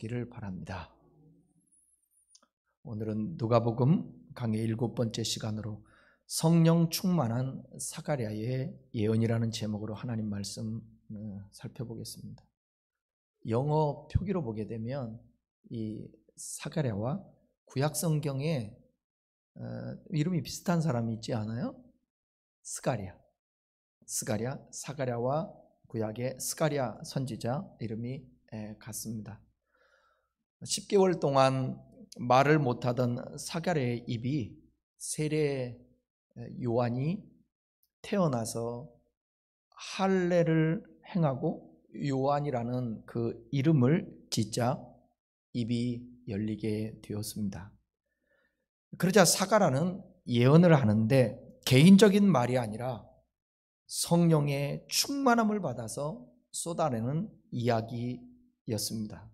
되시기를 바랍니다. 오늘은 누가복음 강의 7번째 시간으로 성령 충만한 사가랴의 예언이라는 제목으로 하나님 말씀 살펴보겠습니다. 영어 표기로 보게 되면 이 사가랴와 구약 성경에 이름이 비슷한 사람이 있지 않아요? 스가랴, 사가랴와 구약의 스가랴 선지자 이름이 같습니다. 10개월 동안 말을 못하던 사가랴의 입이 세례 요한이 태어나서 할례를 행하고 요한이라는 그 이름을 짓자 입이 열리게 되었습니다. 그러자 사가랴는 예언을 하는데 개인적인 말이 아니라 성령의 충만함을 받아서 쏟아내는 이야기였습니다.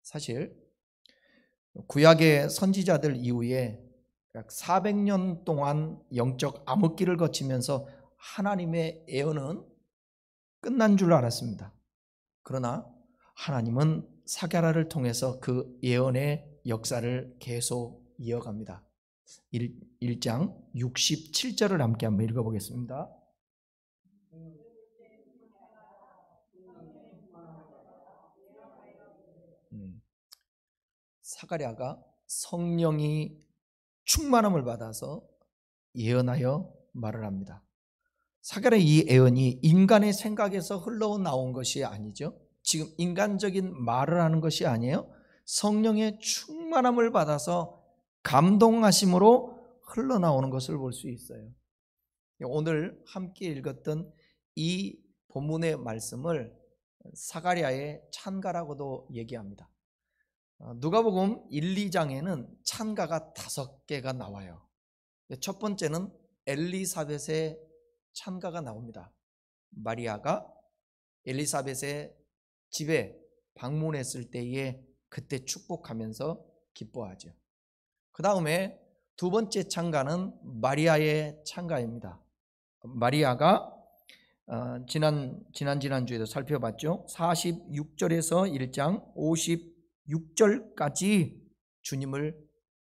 사실 구약의 선지자들 이후에 약 400년 동안 영적 암흑기를 거치면서 하나님의 예언은 끝난 줄 알았습니다. 그러나 하나님은 사가랴를 통해서 그 예언의 역사를 계속 이어갑니다. 1장 67절을 함께 한번 읽어보겠습니다. 사가랴가 성령이 충만함을 받아서 예언하여 말을 합니다. 사가랴의 이 예언이 인간의 생각에서 흘러나온 것이 아니죠. 지금 인간적인 말을 하는 것이 아니에요. 성령의 충만함을 받아서 감동하심으로 흘러나오는 것을 볼 수 있어요. 오늘 함께 읽었던 이 본문의 말씀을 사가랴의 찬가라고도 얘기합니다. 누가복음 1, 2장에는 찬가가 5개가 나와요. 첫 번째는 엘리사벳의 찬가가 나옵니다. 마리아가 엘리사벳의 집에 방문했을 때에 그때 축복하면서 기뻐하죠. 그 다음에 두 번째 찬가는 마리아의 찬가입니다. 마리아가 지난주에도 살펴봤죠. 46절에서 1장 56절까지 주님을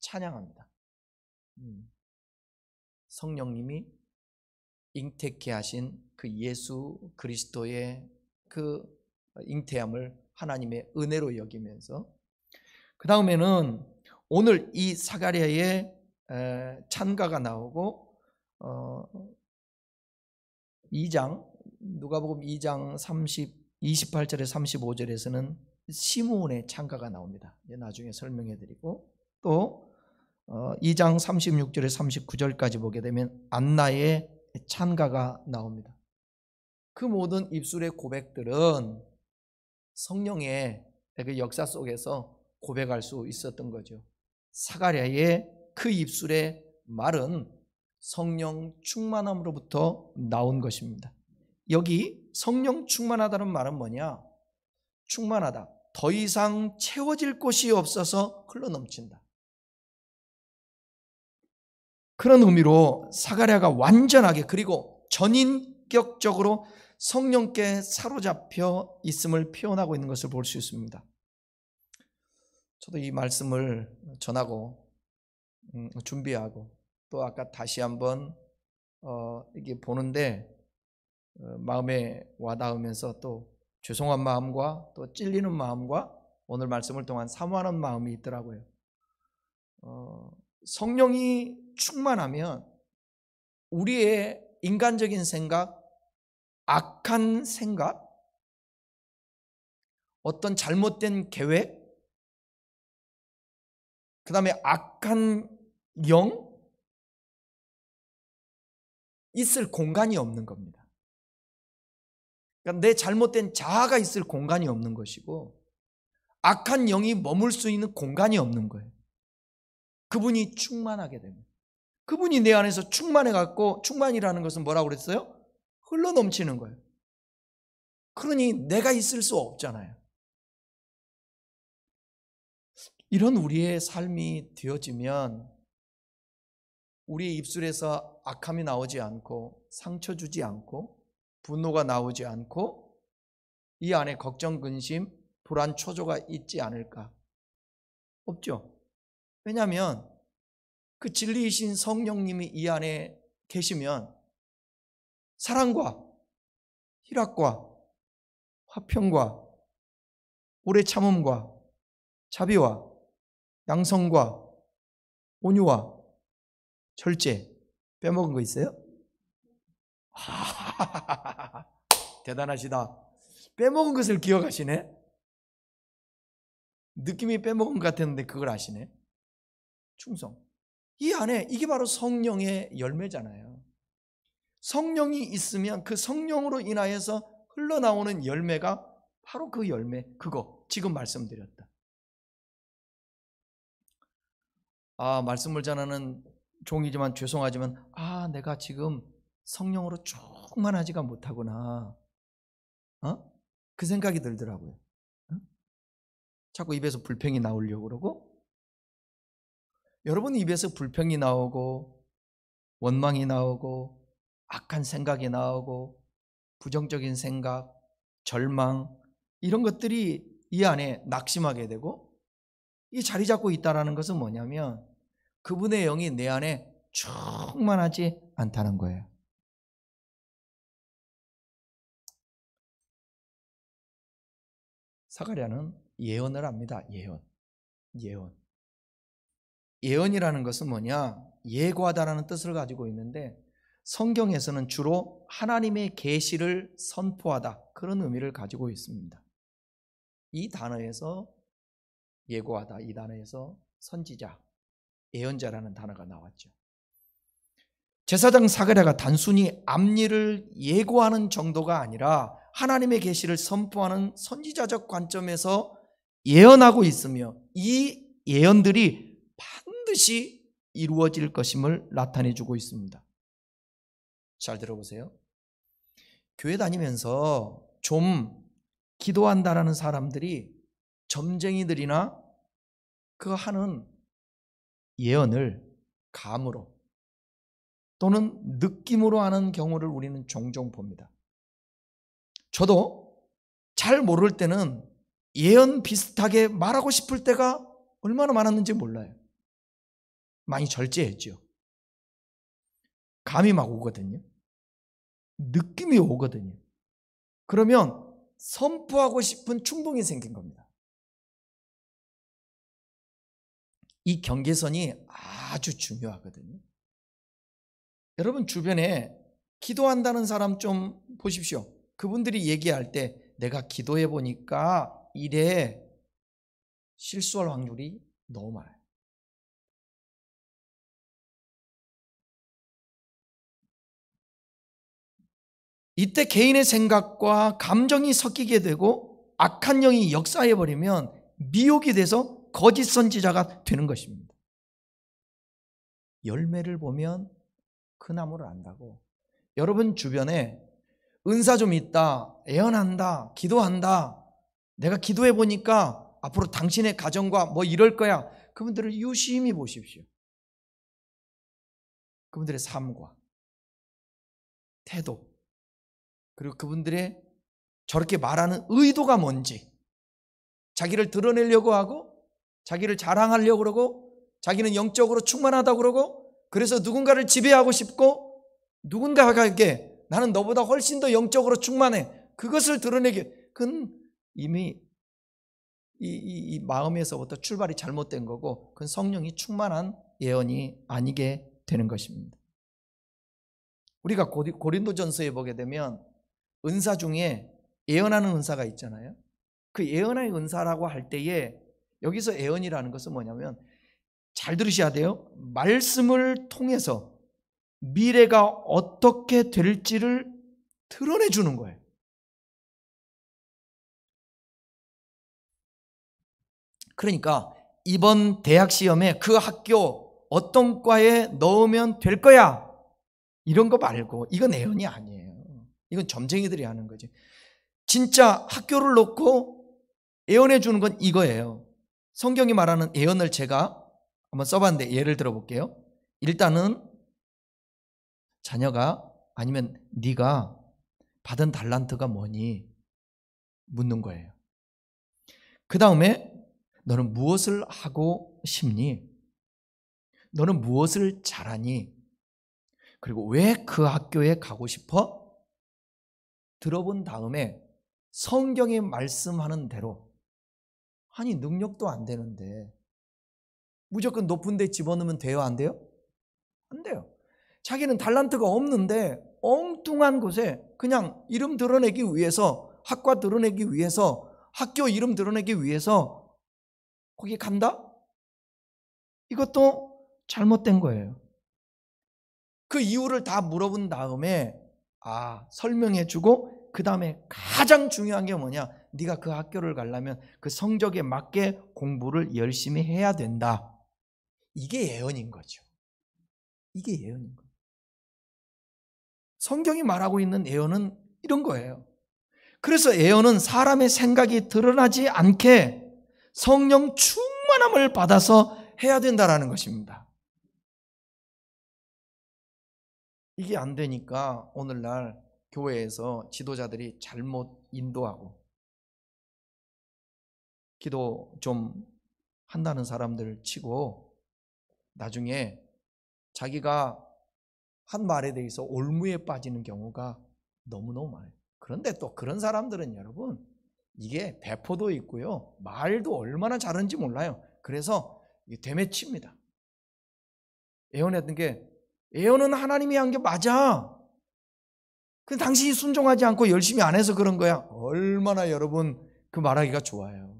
찬양합니다. 성령님이 잉태케 하신 그 예수 그리스도의 그 잉태함을 하나님의 은혜로 여기면서, 그 다음에는 오늘 이 사가랴의 찬가가 나오고 2장 누가복음 2장 28절에 35절에서는 시므온의 찬가가 나옵니다. 나중에 설명해 드리고, 또 2장 36절에 39절까지 보게 되면 안나의 찬가가 나옵니다. 그 모든 입술의 고백들은 성령의 그 역사 속에서 고백할 수 있었던 거죠. 사가랴의 그 입술의 말은 성령 충만함으로부터 나온 것입니다. 여기 성령 충만하다는 말은 뭐냐? 충만하다, 더 이상 채워질 곳이 없어서 흘러넘친다, 그런 의미로 사가랴가 완전하게 그리고 전인격적으로 성령께 사로잡혀 있음을 표현하고 있는 것을 볼 수 있습니다. 저도 이 말씀을 전하고 준비하고 또 아까 다시 한번 이게 보는데 마음에 와닿으면서 또 죄송한 마음과 또 찔리는 마음과 오늘 말씀을 통한 사모하는 마음이 있더라고요. 성령이 충만하면 우리의 인간적인 생각, 악한 생각, 어떤 잘못된 계획, 그 다음에 악한 영, 있을 공간이 없는 겁니다. 그러니까 내 잘못된 자아가 있을 공간이 없는 것이고, 악한 영이 머물 수 있는 공간이 없는 거예요. 그분이 충만하게 됩니다. 그분이 내 안에서 충만해갖고, 충만이라는 것은 뭐라고 그랬어요? 흘러넘치는 거예요. 그러니 내가 있을 수 없잖아요. 이런 우리의 삶이 되어지면 우리의 입술에서 악함이 나오지 않고, 상처 주지 않고, 분노가 나오지 않고, 이 안에 걱정, 근심, 불안 초조가 있지 않을까? 없죠. 왜냐하면 그 진리이신 성령님이 이 안에 계시면 사랑과 희락과 화평과 오래 참음과 자비와 양성과 온유와 절제 빼먹은 거 있어요? 대단하시다. 빼먹은 것을 기억하시네. 느낌이 빼먹은 것 같았는데 그걸 아시네. 충성. 이 안에 이게 바로 성령의 열매잖아요. 성령이 있으면 그 성령으로 인하여서 흘러나오는 열매가 바로 그 열매, 그거 지금 말씀드렸다. 말씀을 전하는 종이지만 죄송하지만 내가 지금 성령으로 충만하지가 못하구나. 그 생각이 들더라고요. 자꾸 입에서 불평이 나오려고 그러고, 여러분 입에서 불평이 나오고 원망이 나오고 악한 생각이 나오고 부정적인 생각, 절망 이런 것들이 이 안에 낙심하게 되고 이 자리 잡고 있다는 것은 뭐냐면 그분의 영이 내 안에 충만하지 않다는 거예요. 사가랴는 예언을 합니다. 예언이라는 것은 뭐냐? 예고하다라는 뜻을 가지고 있는데 성경에서는 주로 하나님의 계시를 선포하다 그런 의미를 가지고 있습니다. 이 단어에서 예고하다, 이 단어에서 선지자, 예언자라는 단어가 나왔죠. 제사장 사가랴가 단순히 앞일을 예고하는 정도가 아니라 하나님의 계시를 선포하는 선지자적 관점에서 예언하고 있으며 이 예언들이 반드시 이루어질 것임을 나타내주고 있습니다. 잘 들어보세요. 교회 다니면서 좀 기도한다라는 사람들이 점쟁이들이나 그 하는 예언을 감으로 또는 느낌으로 하는 경우를 우리는 종종 봅니다. 저도 잘 모를 때는 예언 비슷하게 말하고 싶을 때가 얼마나 많았는지 몰라요. 많이 절제했죠. 감이 막 오거든요. 느낌이 오거든요. 그러면 선포하고 싶은 충동이 생긴 겁니다. 이 경계선이 아주 중요하거든요. 여러분 주변에 기도한다는 사람 좀 보십시오. 그분들이 얘기할 때 내가 기도해 보니까 이래 실수할 확률이 너무 많아요. 이때 개인의 생각과 감정이 섞이게 되고 악한 영이 역사해 버리면 미혹이 돼서 거짓 선지자가 되는 것입니다. 열매를 보면 그 나무를 안다고. 여러분 주변에 은사 좀 있다, 예언한다, 기도한다, 내가 기도해 보니까 앞으로 당신의 가정과 뭐 이럴 거야. 그분들을 유심히 보십시오. 그분들의 삶과 태도, 그리고 그분들의 저렇게 말하는 의도가 뭔지, 자기를 드러내려고 하고 자기를 자랑하려고 그러고 자기는 영적으로 충만하다고 그러고 그래서 누군가를 지배하고 싶고 누군가에게 나는 너보다 훨씬 더 영적으로 충만해, 그것을 드러내기, 그건 이미 이 마음에서부터 출발이 잘못된 거고 그건 성령이 충만한 예언이 아니게 되는 것입니다. 우리가 고린도전서에 보게 되면 은사 중에 예언하는 은사가 있잖아요. 그 예언의 은사라고 할 때에 여기서 예언이라는 것은 뭐냐면 잘 들으셔야 돼요. 말씀을 통해서 미래가 어떻게 될지를 드러내 주는 거예요. 그러니까 이번 대학 시험에 그 학교 어떤 과에 넣으면 될 거야 이런 거 말고 이건 예언이 아니에요. 이건 점쟁이들이 하는 거지. 진짜 학교를 놓고 예언해 주는 건 이거예요. 성경이 말하는 예언을 제가 한번 써봤는데 예를 들어볼게요. 일단은 자녀가 아니면 네가 받은 달란트가 뭐니 묻는 거예요. 그 다음에 너는 무엇을 하고 싶니? 너는 무엇을 잘하니? 그리고 왜 그 학교에 가고 싶어? 들어본 다음에 성경이 말씀하는 대로, 아니 능력도 안 되는데 무조건 높은 데 집어넣으면 돼요? 안 돼요? 안 돼요. 자기는 달란트가 없는데 엉뚱한 곳에 그냥 이름 드러내기 위해서, 학과 드러내기 위해서, 학교 이름 드러내기 위해서 거기 간다? 이것도 잘못된 거예요. 그 이유를 다 물어본 다음에 설명해 주고, 그 다음에 가장 중요한 게 뭐냐, 네가 그 학교를 가려면 그 성적에 맞게 공부를 열심히 해야 된다. 이게 예언인 거죠. 이게 예언인 거예요. 성경이 말하고 있는 예언은 이런 거예요. 그래서 예언은 사람의 생각이 드러나지 않게 성령 충만함을 받아서 해야 된다라는 것입니다. 이게 안 되니까 오늘날 교회에서 지도자들이 잘못 인도하고, 기도 좀 한다는 사람들 치고 나중에 자기가 한 말에 대해서 올무에 빠지는 경우가 너무너무 많아요. 그런데 또 그런 사람들은 여러분, 이게 배포도 있고요, 말도 얼마나 잘하는지 몰라요. 그래서 되맺힙니다. 예언했던 게, 예언은 하나님이 한 게 맞아. 근데 당신이 순종하지 않고 열심히 안 해서 그런 거야. 얼마나 여러분 그 말하기가 좋아요.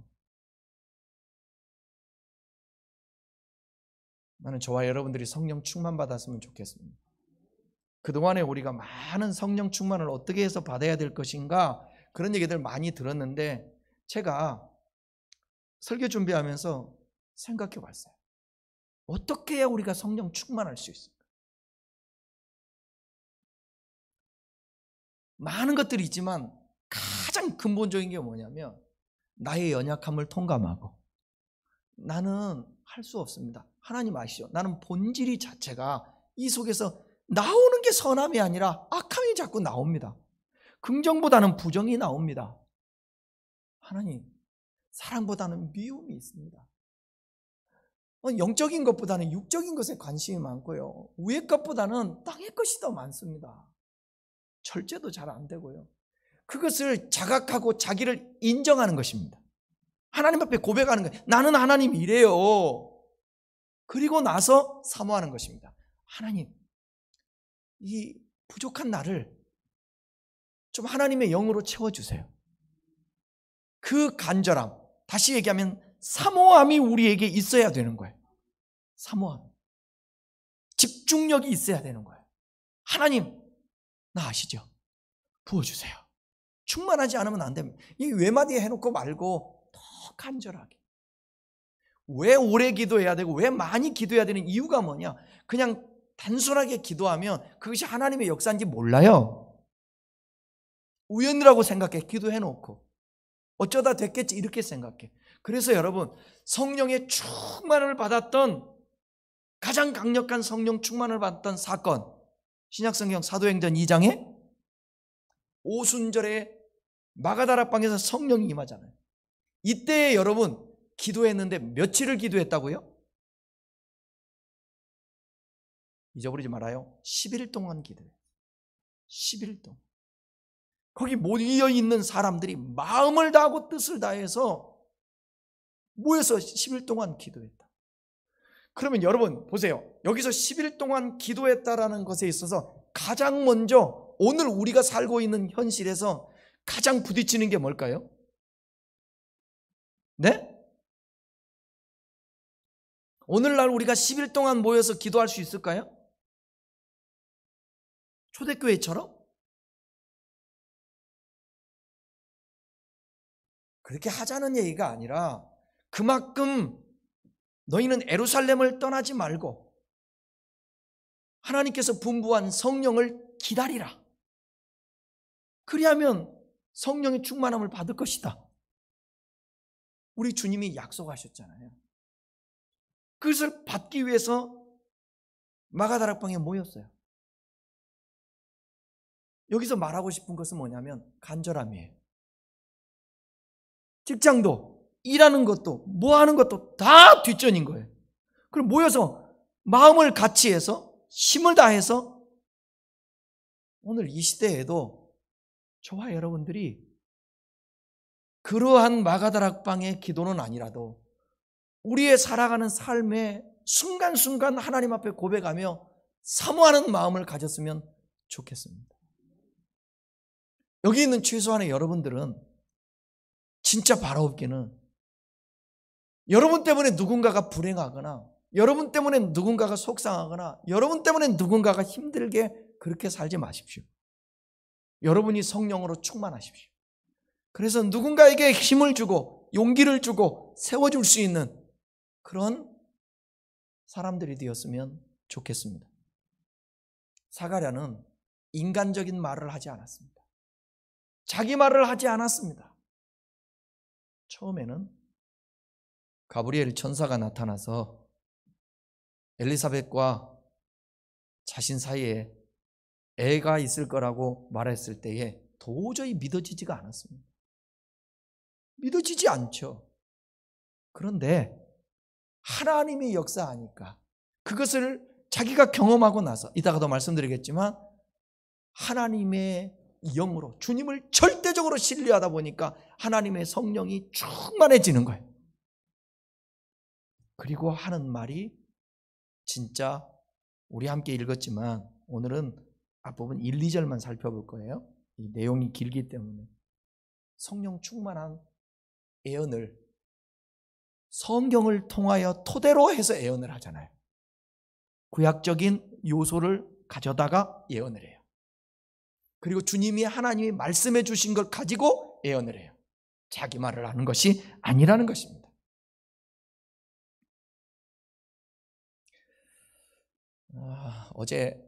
나는 저와 여러분들이 성령 충만 받았으면 좋겠습니다. 그동안에 우리가 많은 성령 충만을 어떻게 해서 받아야 될 것인가, 그런 얘기들 많이 들었는데 제가 설교 준비하면서 생각해 봤어요. 어떻게 해야 우리가 성령 충만할 수 있을까? 많은 것들이 있지만 가장 근본적인 게 뭐냐면, 나의 연약함을 통감하고, 나는 할 수 없습니다. 하나님 아시죠? 나는 본질이 자체가 이 속에서 나오는 게 선함이 아니라 악함이 자꾸 나옵니다. 긍정보다는 부정이 나옵니다. 하나님, 사랑보다는 미움이 있습니다. 영적인 것보다는 육적인 것에 관심이 많고요, 위의 것보다는 땅의 것이 더 많습니다. 절제도 잘 안 되고요. 그것을 자각하고 자기를 인정하는 것입니다. 하나님 앞에 고백하는 거예요. 나는 하나님 이래요. 그리고 나서 사모하는 것입니다. 하나님, 이 부족한 나를 좀 하나님의 영으로 채워주세요. 그 간절함, 다시 얘기하면 사모함이 우리에게 있어야 되는 거예요. 사모함, 집중력이 있어야 되는 거예요. 하나님, 나 아시죠? 부어주세요. 충만하지 않으면 안 됩니다. 이 외마디에 해놓고 말고 더 간절하게. 왜 오래 기도해야 되고 왜 많이 기도해야 되는 이유가 뭐냐? 그냥 단순하게 기도하면 그것이 하나님의 역사인지 몰라요. 우연이라고 생각해. 기도해놓고 어쩌다 됐겠지 이렇게 생각해. 그래서 여러분, 성령의 충만을 받았던, 가장 강력한 성령 충만을 받았던 사건, 신약성경 사도행전 2장에 오순절에 마가다락방에서 성령이 임하잖아요. 이때 여러분 기도했는데 며칠을 기도했다고요? 잊어버리지 말아요. 10일 동안 기도해요. 10일 동안. 거기 모여 있는 사람들이 마음을 다하고 뜻을 다해서 모여서 10일 동안 기도했다. 그러면 여러분 보세요. 여기서 10일 동안 기도했다라는 것에 있어서 가장 먼저 오늘 우리가 살고 있는 현실에서 가장 부딪히는 게 뭘까요? 네? 오늘날 우리가 10일 동안 모여서 기도할 수 있을까요? 초대교회처럼? 그렇게 하자는 얘기가 아니라, 그만큼 너희는 예루살렘을 떠나지 말고 하나님께서 분부한 성령을 기다리라. 그리하면 성령의 충만함을 받을 것이다. 우리 주님이 약속하셨잖아요. 그것을 받기 위해서 마가다락방에 모였어요. 여기서 말하고 싶은 것은 뭐냐면 간절함이에요. 직장도 일하는 것도 뭐 하는 것도 다 뒷전인 거예요. 그럼 모여서 마음을 같이 해서 힘을 다해서 오늘 이 시대에도 저와 여러분들이 그러한 마가다락방의 기도는 아니라도 우리의 살아가는 삶의 순간순간 하나님 앞에 고백하며 사모하는 마음을 가졌으면 좋겠습니다. 여기 있는 최소한의 여러분들은 진짜 바라옵기는 여러분 때문에 누군가가 불행하거나 여러분 때문에 누군가가 속상하거나 여러분 때문에 누군가가 힘들게 그렇게 살지 마십시오. 여러분이 성령으로 충만하십시오. 그래서 누군가에게 힘을 주고 용기를 주고 세워줄 수 있는 그런 사람들이 되었으면 좋겠습니다. 사가랴는 인간적인 말을 하지 않았습니다. 자기 말을 하지 않았습니다. 처음에는 가브리엘 천사가 나타나서 엘리사벳과 자신 사이에 애가 있을 거라고 말했을 때에 도저히 믿어지지가 않았습니다. 믿어지지 않죠. 그런데 하나님이 역사하니까 그것을 자기가 경험하고 나서 이따가도 말씀드리겠지만 하나님의 영으로 주님을 절대적으로 신뢰하다 보니까 하나님의 성령이 충만해지는 거예요. 그리고 하는 말이 진짜 우리 함께 읽었지만 오늘은 앞부분 1, 2절만 살펴볼 거예요. 이 내용이 길기 때문에 성령 충만한 예언을 성경을 통하여 토대로 해서 예언을 하잖아요. 구약적인 요소를 가져다가 예언을 해요. 그리고 주님이 하나님이 말씀해 주신 걸 가지고 예언을 해요. 자기 말을 하는 것이 아니라는 것입니다. 어제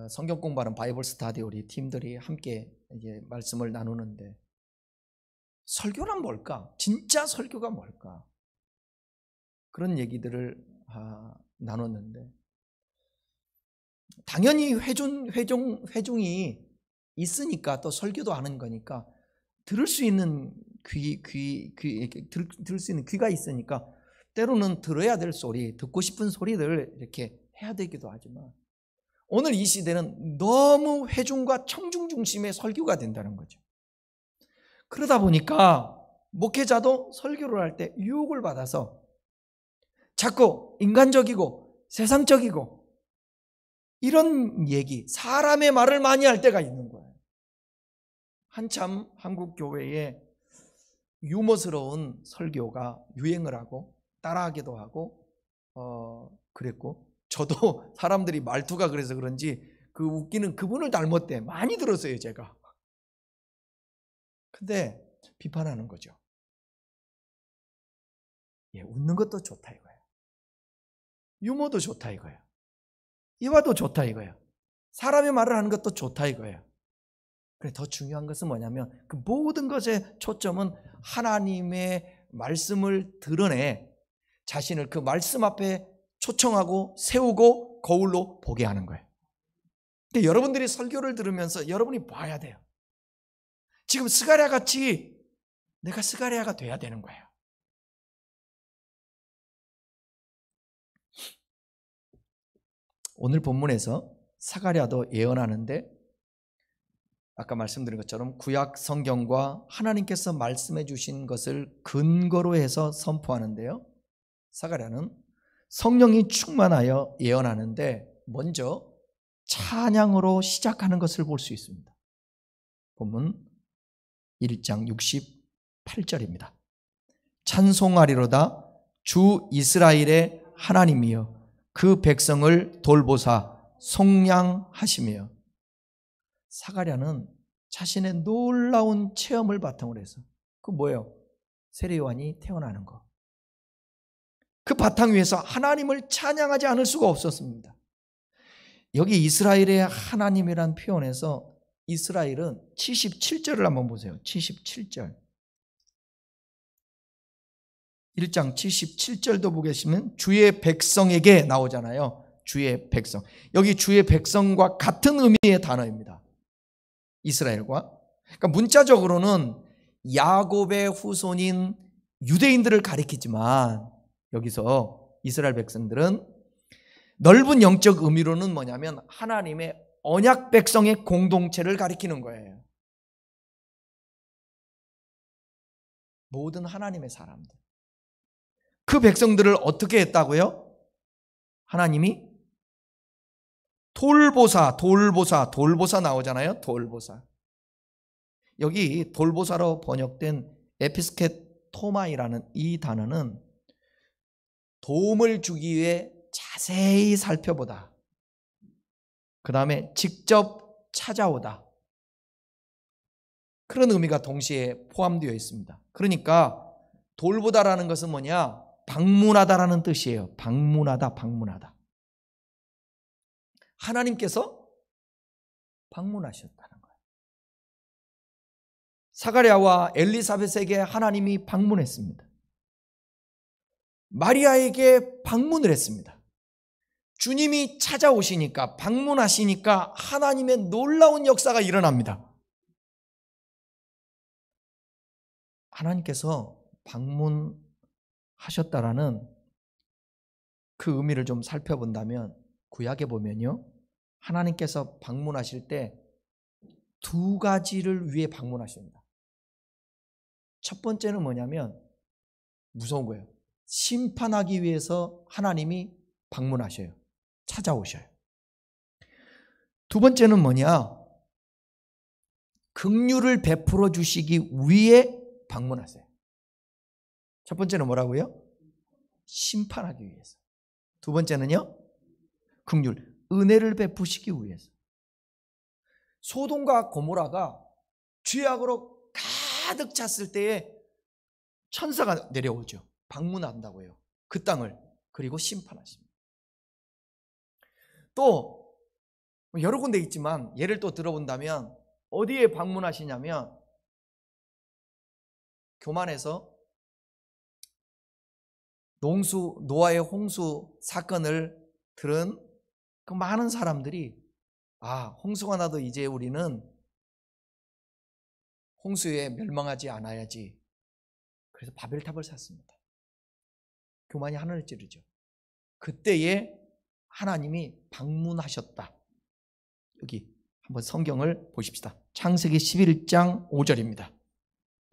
성경 공부하는 바이블 스타디 우리 팀들이 함께 이제 말씀을 나누는데 설교란 뭘까? 진짜 설교가 뭘까? 그런 얘기들을 나눴는데 당연히 회중이 있으니까 또 설교도 하는 거니까 들을 수 있는 들을 수 있는 귀가 있으니까 때로는 들어야 될 소리, 듣고 싶은 소리를 이렇게 해야 되기도 하지만 오늘 이 시대는 너무 회중과 청중 중심의 설교가 된다는 거죠. 그러다 보니까 목회자도 설교를 할 때 유혹을 받아서 자꾸 인간적이고 세상적이고 이런 얘기, 사람의 말을 많이 할 때가 있는 거예요. 한참 한국 교회에 유머스러운 설교가 유행을 하고 따라하기도 하고 그랬고 저도 사람들이 말투가 그래서 그런지 그 웃기는 그분을 닮았대 많이 들었어요 제가. 근데 비판하는 거죠. 웃는 것도 좋다 이거예요. 유머도 좋다 이거예요. 이와도 좋다 이거예요. 사람의 말을 하는 것도 좋다 이거예요. 그래 더 중요한 것은 뭐냐면 그 모든 것의 초점은 하나님의 말씀을 드러내 자신을 그 말씀 앞에 초청하고 세우고 거울로 보게 하는 거예요. 근데 여러분들이 설교를 들으면서 여러분이 봐야 돼요. 지금 스가랴 같이 내가 스가랴가 돼야 되는 거예요. 오늘 본문에서 스가랴도 예언하는데 아까 말씀드린 것처럼 구약 성경과 하나님께서 말씀해 주신 것을 근거로 해서 선포하는데요. 스가랴는 성령이 충만하여 예언하는데 먼저 찬양으로 시작하는 것을 볼 수 있습니다. 본문 1장 68절입니다. 찬송하리로다 주 이스라엘의 하나님이여 그 백성을 돌보사 속량하시며. 스가랴는 자신의 놀라운 체험을 바탕으로 해서 그 뭐예요? 세례요한이 태어나는 거. 그 바탕 위에서 하나님을 찬양하지 않을 수가 없었습니다. 여기 이스라엘의 하나님이란 표현에서 이스라엘은 77절을 한번 보세요. 77절. 1장 77절도 보시면 주의 백성에게 나오잖아요. 주의 백성. 여기 주의 백성과 같은 의미의 단어입니다. 이스라엘과. 그러니까 문자적으로는 야곱의 후손인 유대인들을 가리키지만 여기서 이스라엘 백성들은 넓은 영적 의미로는 뭐냐면 하나님의 언약 백성의 공동체를 가리키는 거예요. 모든 하나님의 사람들. 그 백성들을 어떻게 했다고요? 하나님이 돌보사 나오잖아요. 돌보사. 여기 돌보사로 번역된 에피스케토마이라는 이 단어는 도움을 주기 위해 자세히 살펴보다, 그 다음에 직접 찾아오다, 그런 의미가 동시에 포함되어 있습니다. 그러니까 돌보다라는 것은 뭐냐? 방문하다라는 뜻이에요. 방문하다. 하나님께서 방문하셨다는 거예요. 사가랴와 엘리사벳에게 하나님이 방문했습니다. 마리아에게 방문을 했습니다. 주님이 찾아오시니까, 방문하시니까 하나님의 놀라운 역사가 일어납니다. 하나님께서 방문하셨다라는 그 의미를 좀 살펴본다면, 구약에 보면요, 하나님께서 방문하실 때 두 가지를 위해 방문하십니다. 첫 번째는 뭐냐면 무서운 거예요. 심판하기 위해서 하나님이 방문하셔요. 찾아오셔요. 두 번째는 뭐냐? 긍휼을 베풀어 주시기 위해 방문하세요. 첫 번째는 뭐라고요? 심판하기 위해서. 두 번째는요? 긍휼, 은혜를 베푸시기 위해서. 소돔과 고모라가 죄악으로 가득 찼을 때에 천사가 내려오죠. 방문한다고요. 그 땅을. 그리고 심판하십니다. 또 여러 군데 있지만 예를 또 들어본다면 어디에 방문하시냐면, 교만에서 노아의 홍수 사건을 들은 그 많은 사람들이, 홍수가 나도 이제 우리는 홍수에 멸망하지 않아야지. 그래서 바벨탑을 샀습니다. 교만이 하늘을 찌르죠. 그때에 하나님이 방문하셨다. 여기 한번 성경을 보십시다. 창세기 11장 5절입니다.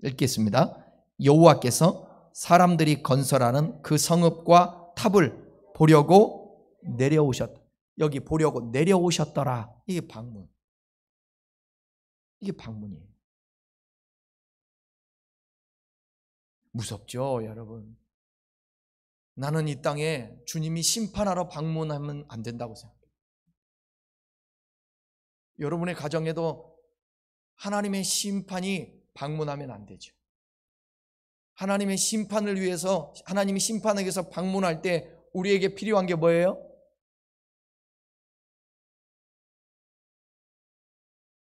읽겠습니다. 여호와께서 사람들이 건설하는 그 성읍과 탑을 보려고 내려오셨다. 여기 보려고 내려오셨더라. 이게 방문. 이게 방문이에요. 무섭죠, 여러분? 나는 이 땅에 주님이 심판하러 방문하면 안 된다고 생각해요. 여러분의 가정에도 하나님의 심판이 방문하면 안 되죠. 하나님의 심판을 위해서, 하나님이 심판하기 위해서 방문할 때 우리에게 필요한 게 뭐예요?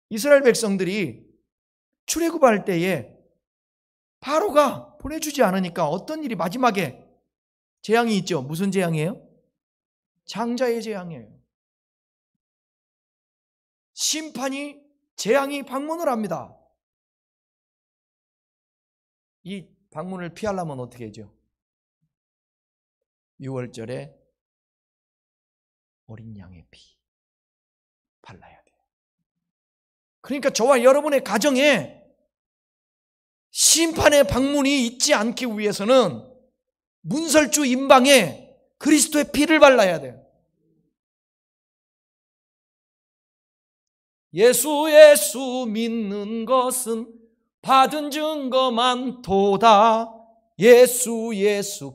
이스라엘 백성들이 출애굽할 때에 바로가 보내주지 않으니까 어떤 일이 마지막에 재앙이 있죠. 무슨 재앙이에요? 장자의 재앙이에요. 심판이, 재앙이 방문을 합니다. 이 방문을 피하려면 어떻게 하죠? 6월절에 어린 양의 피 발라야 돼요. 그러니까 저와 여러분의 가정에 심판의 방문이 있지 않기 위해서는 문설주 임방에 그리스도의 피를 발라야 돼요. 예수 믿는 것은 받은 증거만 도다. 예수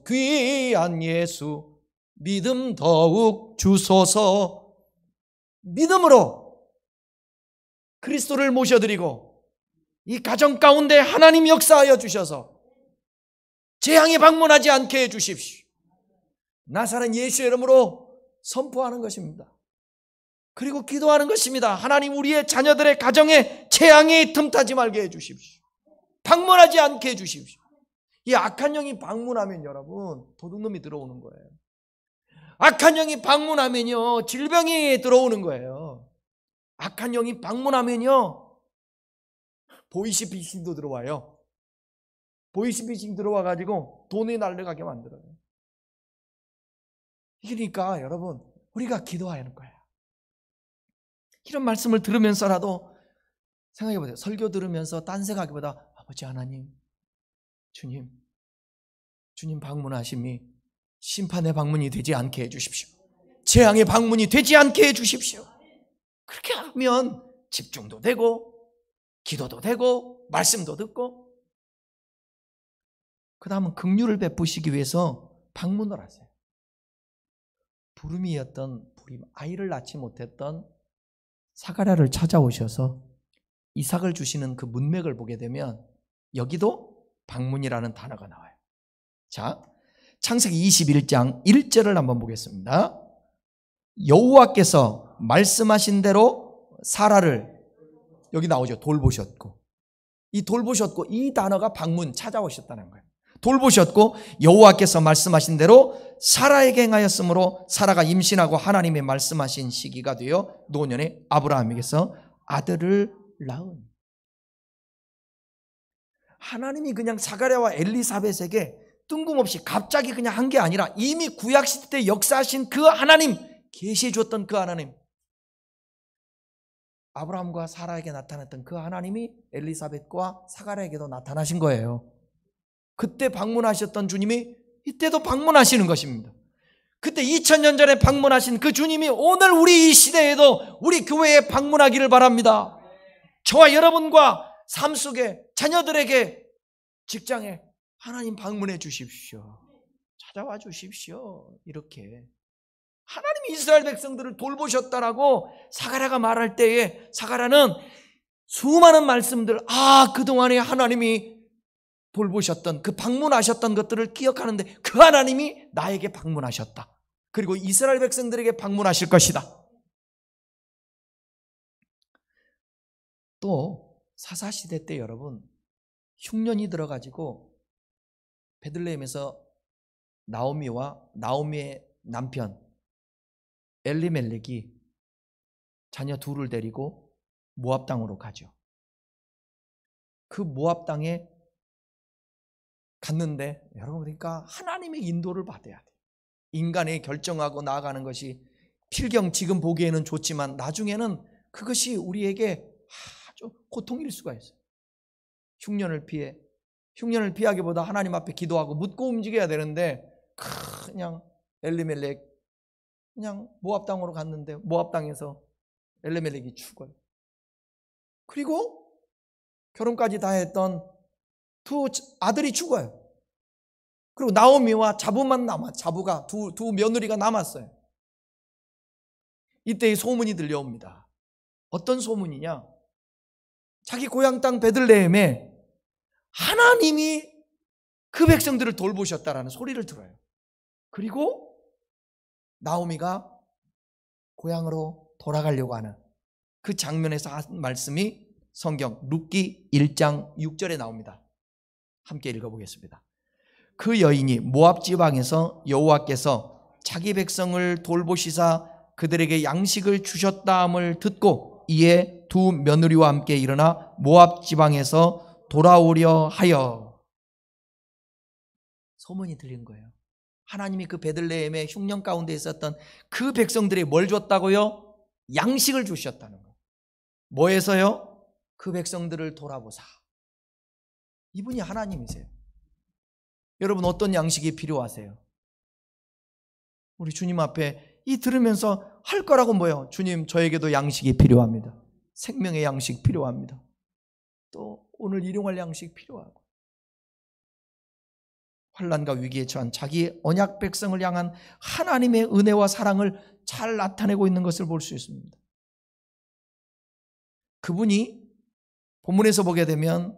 귀한 예수 믿음 더욱 주소서. 믿음으로 그리스도를 모셔드리고 이 가정 가운데 하나님 역사하여 주셔서 재앙이 방문하지 않게 해주십시오. 나사렛 예수 이름으로 선포하는 것입니다. 그리고 기도하는 것입니다. 하나님, 우리의 자녀들의 가정에 재앙이 틈타지 말게 해주십시오. 방문하지 않게 해주십시오. 이 악한 영이 방문하면 여러분, 도둑놈이 들어오는 거예요. 악한 영이 방문하면요, 질병이 들어오는 거예요. 악한 영이 방문하면요, 보이시피신도 들어와요. 보이스피싱 들어와가지고 돈이 날려가게 만들어요. 그러니까 여러분, 우리가 기도해야 하는 거야. 이런 말씀을 들으면서라도 생각해 보세요. 설교 들으면서 딴생각하기보다 아버지 하나님, 주님 방문하심이 심판의 방문이 되지 않게 해주십시오. 재앙의 방문이 되지 않게 해주십시오. 그렇게 하면 집중도 되고 기도도 되고 말씀도 듣고, 그 다음은 긍휼을 베푸시기 위해서 방문을 하세요. 부름이었던 아이를 낳지 못했던 사가랴를 찾아오셔서 이삭을 주시는 그 문맥을 보게 되면 여기도 방문이라는 단어가 나와요. 자, 창세기 21장 1절을 한번 보겠습니다. 여호와께서 말씀하신 대로 사라를, 여기 나오죠. 돌보셨고, 이 돌보셨고, 이 단어가 방문, 찾아오셨다는 거예요. 돌보셨고 여호와께서 말씀하신 대로 사라에게 행하였으므로 사라가 임신하고 하나님의 말씀하신 시기가 되어 노년에 아브라함에게서 아들을 낳은. 하나님이 그냥 사가랴와 엘리사벳에게 뜬금없이 갑자기 그냥 한 게 아니라 이미 구약시대 때 역사하신 그 하나님, 계시해 주었던 그 하나님, 아브라함과 사라에게 나타났던 그 하나님이 엘리사벳과 사가랴에게도 나타나신 거예요. 그때 방문하셨던 주님이 이때도 방문하시는 것입니다. 그때 2000년 전에 방문하신 그 주님이 오늘 우리 이 시대에도 우리 교회에 방문하기를 바랍니다. 저와 여러분과 삶 속에, 자녀들에게, 직장에 하나님 방문해 주십시오. 찾아와 주십시오. 이렇게 하나님이 이스라엘 백성들을 돌보셨다라고 사가랴가 말할 때에 사가랴는 수많은 말씀들, 그동안에 하나님이 돌보셨던, 그 방문하셨던 것들을 기억하는데, 그 하나님이 나에게 방문하셨다. 그리고 이스라엘 백성들에게 방문하실 것이다. 또 사사시대 때 여러분, 흉년이 들어가지고 베들레헴에서 나오미의 남편 엘리멜렉이 자녀 둘을 데리고 모압 땅으로 가죠. 그 모압 땅에 갔는데 여러분, 그러니까 하나님의 인도를 받아야 돼요. 인간의 결정하고 나아가는 것이 필경 지금 보기에는 좋지만 나중에는 그것이 우리에게 아주 고통일 수가 있어요. 흉년을 피하기보다 하나님 앞에 기도하고 묻고 움직여야 되는데, 그냥 엘리멜렉 그냥 모압 땅으로 갔는데 모압 땅에서 엘리멜렉이 죽어요. 그리고 결혼까지 다 했던 두 아들이 죽어요. 그리고 나오미와 자부가 두 며느리가 남았어요. 이때의 소문이 들려옵니다. 어떤 소문이냐? 자기 고향 땅 베들레헴에 하나님이 그 백성들을 돌보셨다라는 소리를 들어요. 그리고 나오미가 고향으로 돌아가려고 하는 그 장면에서 한 말씀이 성경 룻기 1장 6절에 나옵니다. 함께 읽어보겠습니다. 그 여인이 모압 지방에서 여호와께서 자기 백성을 돌보시사 그들에게 양식을 주셨다함을 듣고 이에 두 며느리와 함께 일어나 모압 지방에서 돌아오려 하여. 소문이 들린 거예요. 하나님이 그 베들레헴의 흉년 가운데 있었던 그 백성들이 뭘 줬다고요? 양식을 주셨다는 거예요. 뭐에서요? 그 백성들을 돌아보사. 이분이 하나님이세요. 여러분, 어떤 양식이 필요하세요? 우리 주님 앞에 이 들으면서 할 거라고 뭐예요? 주님, 저에게도 양식이 필요합니다. 생명의 양식 필요합니다. 또 오늘 일용할 양식 필요하고, 환난과 위기에 처한 자기 언약 백성을 향한 하나님의 은혜와 사랑을 잘 나타내고 있는 것을 볼 수 있습니다. 그분이 본문에서 보게 되면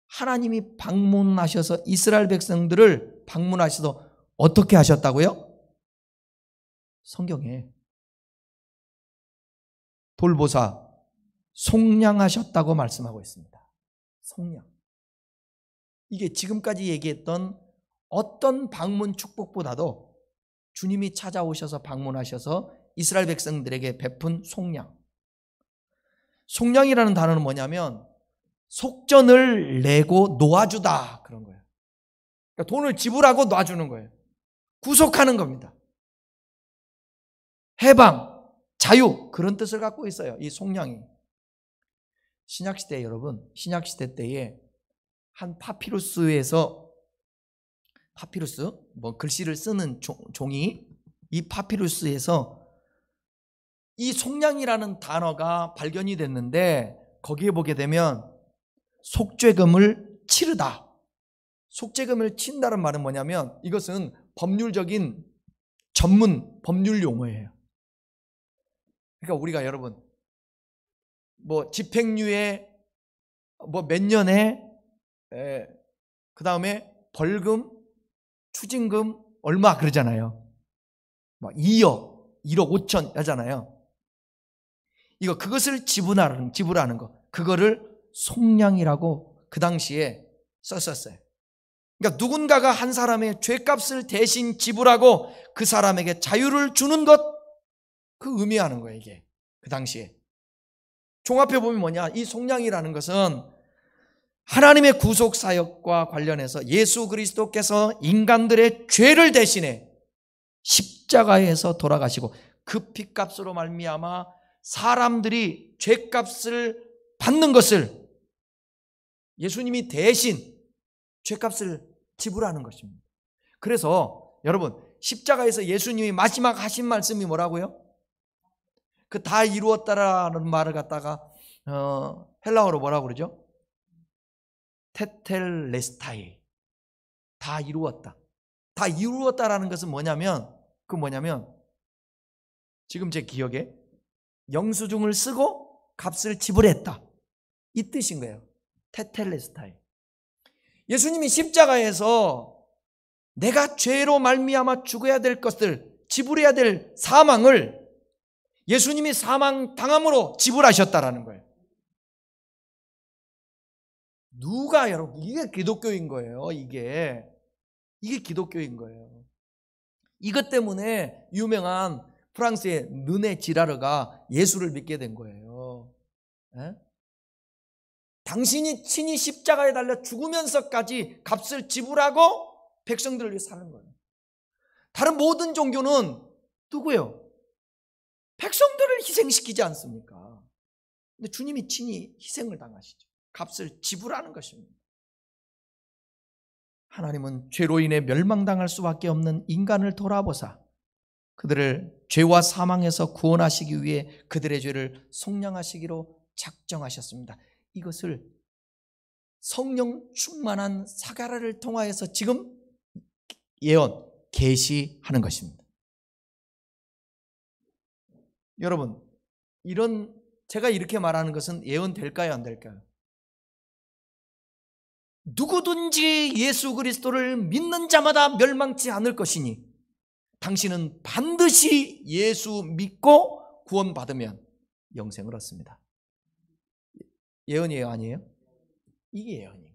하나님이 방문하셔서 이스라엘 백성들을 방문하셔서 어떻게 하셨다고요? 성경에 돌보사 속량하셨다고 말씀하고 있습니다. 속량. 이게 지금까지 얘기했던 어떤 방문 축복보다도 주님이 찾아오셔서 방문하셔서 이스라엘 백성들에게 베푼 속량. 속량이라는 단어는 뭐냐면 속전을 내고 놓아주다 그런 거예요. 그러니까 돈을 지불하고 놔주는 거예요. 구속하는 겁니다. 해방, 자유 그런 뜻을 갖고 있어요. 이 속량이. 신약시대 여러분, 신약시대 때에 한 파피루스에서 파피루스, 글씨를 쓰는 종이 이 파피루스에서 이 속량이라는 단어가 발견이 됐는데 거기에 보게 되면 속죄금을 치르다. 속죄금을 친다는 말은 뭐냐면 이것은 법률적인 전문 법률 용어예요. 그러니까 우리가 여러분 집행유예 몇 년에 그 다음에 벌금, 추징금 얼마 그러잖아요. 2억, 1억 5천 하잖아요. 그것을 지불하는 거. 그거를 속량이라고 그 당시에 썼었어요. 그러니까 누군가가 한 사람의 죄값을 대신 지불하고 그 사람에게 자유를 주는 것, 그 의미하는 거예요, 이게. 그 당시에. 종합해 보면 뭐냐? 이 속량이라는 것은 하나님의 구속 사역과 관련해서 예수 그리스도께서 인간들의 죄를 대신해 십자가에서 돌아가시고 그 피값으로 말미암아 사람들이 죄값을 받는 것을 예수님이 대신 죄값을 지불하는 것입니다. 그래서 여러분 십자가에서 예수님이 마지막 하신 말씀이 뭐라고요? 그 다 이루었다라는 말을 갖다가 헬라어로 뭐라고 그러죠? 테텔레스타이. 다 이루었다. 다 이루었다라는 것은 뭐냐면 지금 제 기억에 영수증을 쓰고 값을 지불했다. 이 뜻인 거예요. 테텔레스타이. 예수님이 십자가에서 내가 죄로 말미암아 죽어야 될 것들, 지불해야 될 사망을 예수님이 사망 당함으로 지불하셨다라는 거예요. 누가 여러분 이게 기독교인 거예요. 이게 기독교인 거예요. 이것 때문에 유명한 프랑스의 르네 지라르가 예수를 믿게 된 거예요. 에? 당신이 친히 십자가에 달려 죽으면서까지 값을 지불하고 백성들을 위해 사는 거예요. 다른 모든 종교는 누구예요? 백성들을 희생시키지 않습니까? 근데 주님이 친히 희생을 당하시죠. 값을 지불하는 것입니다. 하나님은 죄로 인해 멸망당할 수밖에 없는 인간을 돌아보사 그들을 죄와 사망에서 구원하시기 위해 그들의 죄를 속량하시기로 작정하셨습니다. 이것을 성령 충만한 사가랴를 통하여서 지금 예언, 계시하는 것입니다. 여러분, 제가 이렇게 말하는 것은 예언될까요, 안 될까요? 누구든지 예수 그리스도를 믿는 자마다 멸망치 않을 것이니 당신은 반드시 예수 믿고 구원받으면 영생을 얻습니다. 예언이에요, 아니에요? 이게 예언인 거예요.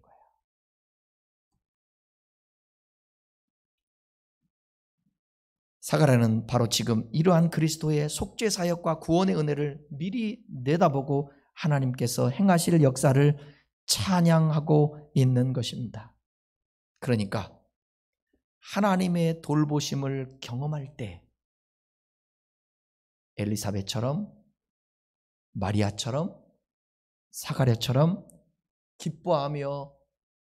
사가랴는 바로 지금 이러한 그리스도의 속죄 사역과 구원의 은혜를 미리 내다보고 하나님께서 행하실 역사를 찬양하고 있는 것입니다. 그러니까 하나님의 돌보심을 경험할 때 엘리사벳처럼 마리아처럼 사가랴처럼 기뻐하며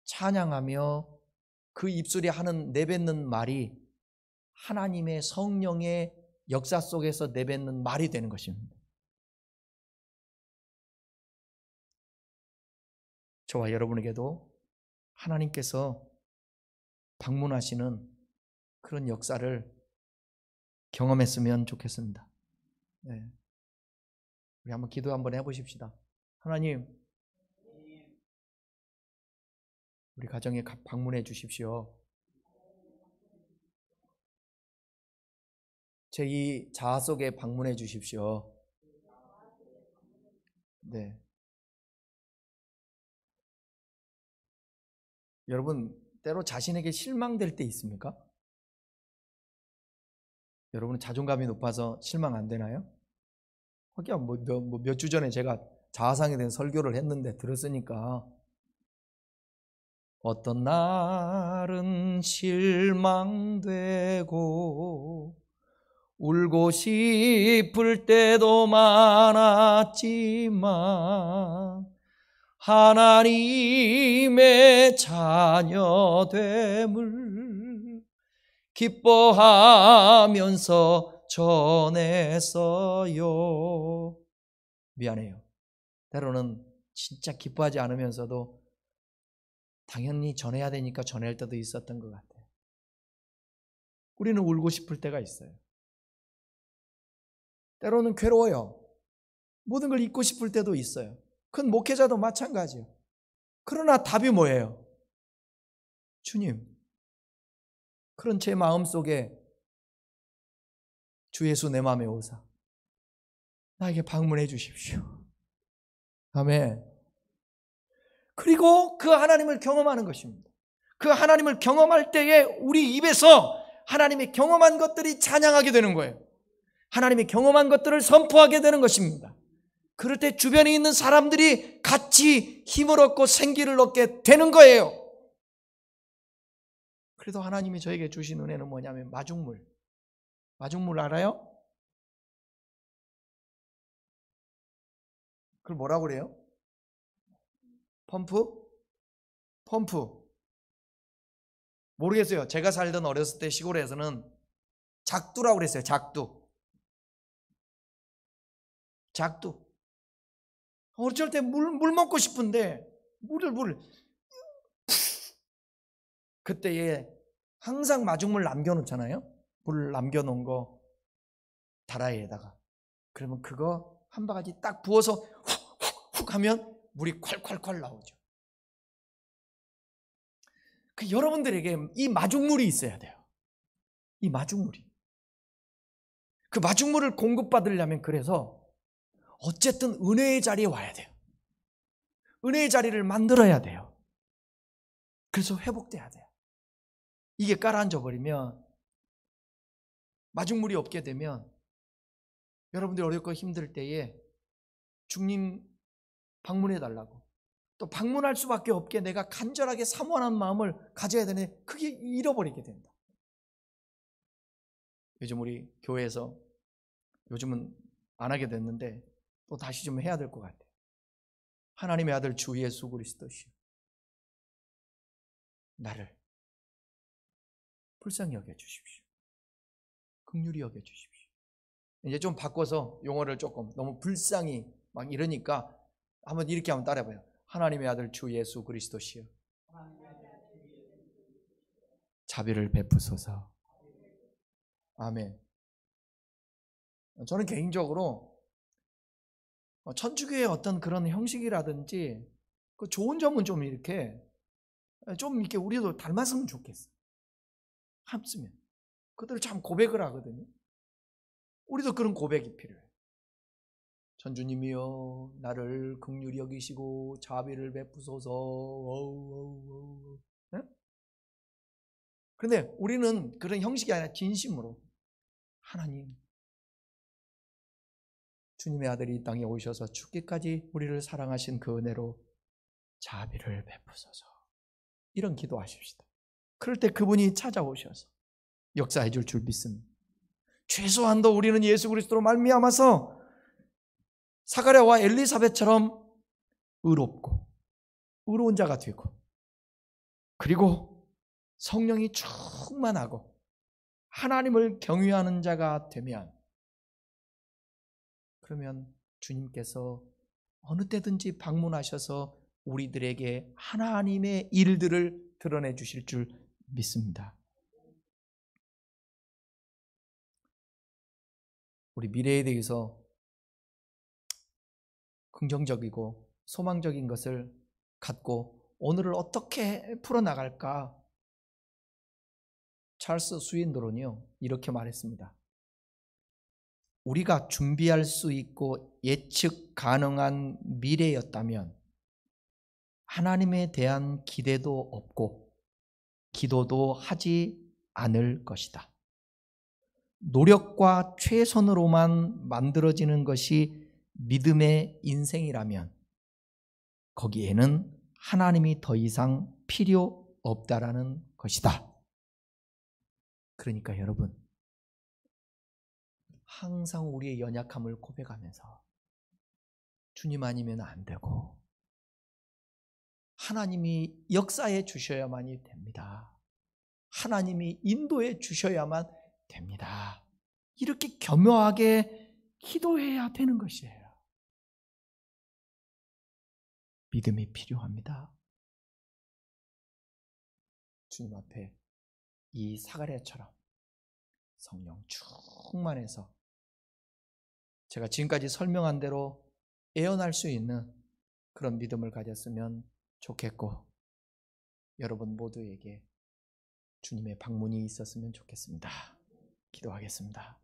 찬양하며 그 입술이 하는 내뱉는 말이 하나님의 성령의 역사 속에서 내뱉는 말이 되는 것입니다. 저와 여러분에게도 하나님께서 방문하시는 그런 역사를 경험했으면 좋겠습니다. 네. 우리 한번 기도 한번 해보십시다. 하나님, 우리 가정에 방문해 주십시오. 제 이 자아 속에 방문해 주십시오. 네. 여러분, 때로 자신에게 실망될 때 있습니까? 여러분은 자존감이 높아서 실망 안 되나요? 몇 주 전에 제가 자아상에 대한 설교를 했는데 들었으니까 어떤 날은 실망되고 울고 싶을 때도 많았지만 하나님의 자녀됨을 기뻐하면서 전했어요. 미안해요. 때로는 진짜 기뻐하지 않으면서도 당연히 전해야 되니까 전할 때도 있었던 것 같아요. 우리는 울고 싶을 때가 있어요. 때로는 괴로워요. 모든 걸 잊고 싶을 때도 있어요. 큰 목회자도 마찬가지예요. 그러나 답이 뭐예요? 주님, 그런 제 마음속에 주 예수 내 마음에 오사 나에게 방문해 주십시오. 아멘. 그리고 그 하나님을 경험하는 것입니다. 그 하나님을 경험할 때에 우리 입에서 하나님의 경험한 것들이 찬양하게 되는 거예요. 하나님의 경험한 것들을 선포하게 되는 것입니다. 그럴 때 주변에 있는 사람들이 같이 힘을 얻고 생기를 얻게 되는 거예요. 그래도 하나님이 저에게 주신 은혜는 뭐냐면 마중물. 마중물 알아요? 그걸 뭐라고 그래요? 펌프? 모르겠어요. 제가 살던 어렸을 때 시골에서는 작두라고 그랬어요. 작두. 어쩔 때 물 먹고 싶은데 물을 그때에 항상 마중물 남겨놓잖아요. 물 남겨놓은 거 다라이에다가. 그러면 그거 한 바가지 딱 부어서 훅 하면 물이 콸콸콸 나오죠. 그 여러분들에게 이 마중물이 있어야 돼요. 이 마중물이. 그 마중물을 공급받으려면 그래서 어쨌든 은혜의 자리에 와야 돼요. 은혜의 자리를 만들어야 돼요. 그래서 회복돼야 돼요. 이게 가라앉아 버리면 마중물이 없게 되면 여러분들이 어렵고 힘들 때에 주님 방문해 달라고 또 방문할 수밖에 없게 내가 간절하게 사모하는 마음을 가져야 되는데 그게 잃어버리게 된다. 요즘 우리 교회에서 요즘은 안 하게 됐는데 또 다시 좀 해야 될 것 같아요. 하나님의 아들 주 예수 그리스도시요 나를 불쌍히 여겨주십시오. 긍휼히 여겨주십시오. 이제 좀 바꿔서 용어를 조금 너무 불쌍히 막 이러니까 한번 이렇게 한번 따라해봐요. 하나님의 아들 주 예수 그리스도시요 자비를 베푸소서. 아멘. 저는 개인적으로 천주교의 어떤 그런 형식이라든지 그 좋은 점은 좀 이렇게 우리도 닮았으면 좋겠어요. 합쓰면 그들을 참 고백을 하거든요. 우리도 그런 고백이 필요해요. 전주님이여 나를 긍휼히 여기시고 자비를 베푸소서. 네? 그런데 우리는 그런 형식이 아니라 진심으로 하나님 주님의 아들이 이 땅에 오셔서 죽기까지 우리를 사랑하신 그 은혜로 자비를 베푸소서. 이런 기도하십시다. 그럴 때 그분이 찾아오셔서 역사해 줄 믿습니다. 최소한도 우리는 예수 그리스도로 말미암아서 사가랴와 엘리사벳처럼 의롭고 의로운 자가 되고 그리고 성령이 충만하고 하나님을 경외하는 자가 되면 그러면 주님께서 어느 때든지 방문하셔서 우리들에게 하나님의 일들을 드러내 주실 줄 믿습니다. 우리 미래에 대해서 긍정적이고 소망적인 것을 갖고 오늘을 어떻게 풀어나갈까? 찰스 스윈도론이요 이렇게 말했습니다. 우리가 준비할 수 있고 예측 가능한 미래였다면 하나님에 대한 기대도 없고 기도도 하지 않을 것이다. 노력과 최선으로만 만들어지는 것이 믿음의 인생이라면 거기에는 하나님이 더 이상 필요 없다라는 것이다. 그러니까 여러분, 항상 우리의 연약함을 고백하면서 주님 아니면 안 되고 하나님이 역사해 주셔야만이 됩니다. 하나님이 인도해 주셔야만 됩니다. 이렇게 겸허하게 기도해야 되는 것이에요. 믿음이 필요합니다. 주님 앞에 이 사가랴처럼 성령 충만해서 제가 지금까지 설명한 대로 애원할 수 있는 그런 믿음을 가졌으면 좋겠고, 여러분 모두에게 주님의 방문이 있었으면 좋겠습니다. 기도하겠습니다.